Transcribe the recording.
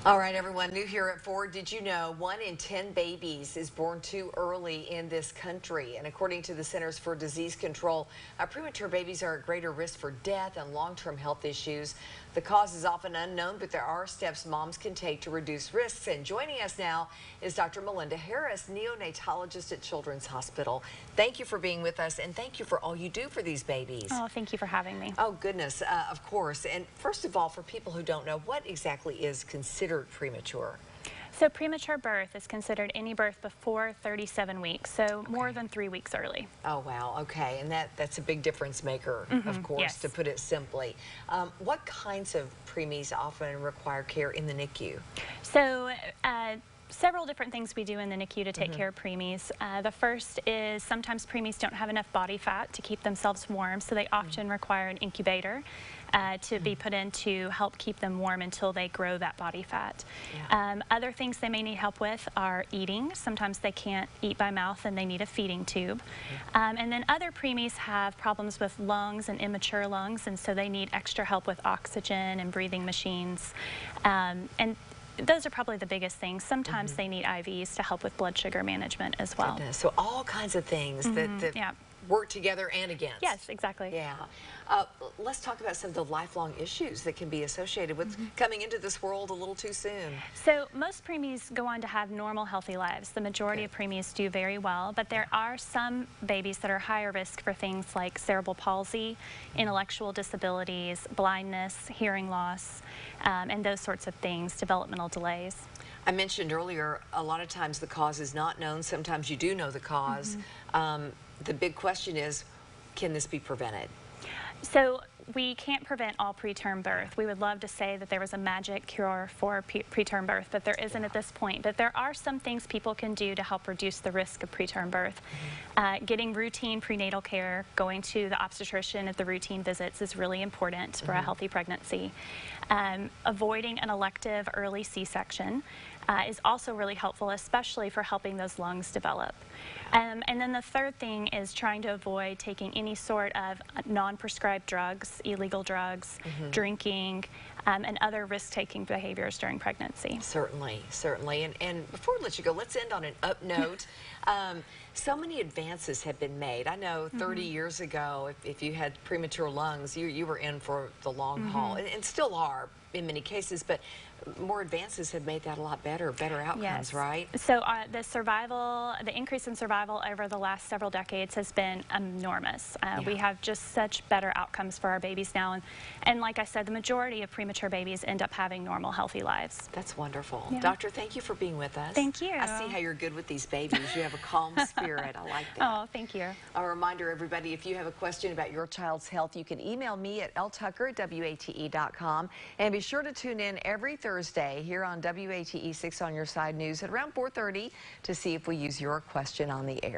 All right, everyone, new here at 4. Did you know 1 in 10 babies is born too early in this country? And according to the Centers for Disease Control, premature babies are at greater risk for death and long-term health issues. The cause is often unknown, but there are steps moms can take to reduce risks. And joining us now is Dr. Melinda Harris, neonatologist at Children's Hospital. Thank you for being with us, and thank you for all you do for these babies. Oh, thank you for having me. Oh, goodness, of course. And first of all, for people who don't know, what exactly is considered premature? So premature birth is considered any birth before 37 weeks, so more than 3 weeks early. Oh, wow. Okay. And that's a big difference maker, of course, yes. to put it simply. What kinds of preemies often require care in the NICU? So several different things we do in the NICU to take care of preemies. The first is sometimes preemies don't have enough body fat to keep themselves warm, so they often require an incubator to be put in to help keep them warm until they grow that body fat. Yeah. Other things they may need help with are eating. Sometimes they can't eat by mouth and they need a feeding tube. And then other preemies have problems with lungs and immature lungs, and so they need extra help with oxygen and breathing machines. And those are probably the biggest things. Sometimes they need IVs to help with blood sugar management as well. Goodness. So all kinds of things that work together and against. Yes, exactly. Yeah. Let's talk about some of the lifelong issues that can be associated with coming into this world a little too soon. So most preemies go on to have normal, healthy lives. The majority of preemies do very well, but there are some babies that are higher risk for things like cerebral palsy, intellectual disabilities, blindness, hearing loss, and those sorts of things, developmental delays. I mentioned earlier, a lot of times the cause is not known. Sometimes you do know the cause. The big question is, can this be prevented? So we can't prevent all preterm birth. We would love to say that there was a magic cure for preterm birth, but there isn't at this point. But there are some things people can do to help reduce the risk of preterm birth. Getting routine prenatal care, going to the obstetrician at the routine visits is really important for a healthy pregnancy. Avoiding an elective early C-section is also really helpful, especially for helping those lungs develop. And then the third thing is trying to avoid taking any sort of non-prescribed drugs, illegal drugs, drinking, and other risk-taking behaviors during pregnancy. Certainly, certainly. And before we let you go, let's end on an up note. So many advances have been made. I know 30 years ago, if you had premature lungs, you were in for the long haul, and still are in many cases, but more advances have made that a lot better outcomes, right? So the increase in survival over the last several decades has been enormous. We have just such better outcomes for our babies now. And like I said, the majority of premature babies end up having normal, healthy lives. That's wonderful. Yeah. Doctor, thank you for being with us. Thank you. I see how you're good with these babies. You have a calm spirit. I like that. Oh, thank you. A reminder, everybody, if you have a question about your child's health, you can email me at ltucker@wate.com. And be sure to tune in every Thursday here on WATE 6 on Your Side News at around 4:30 to see if we use your question on the air.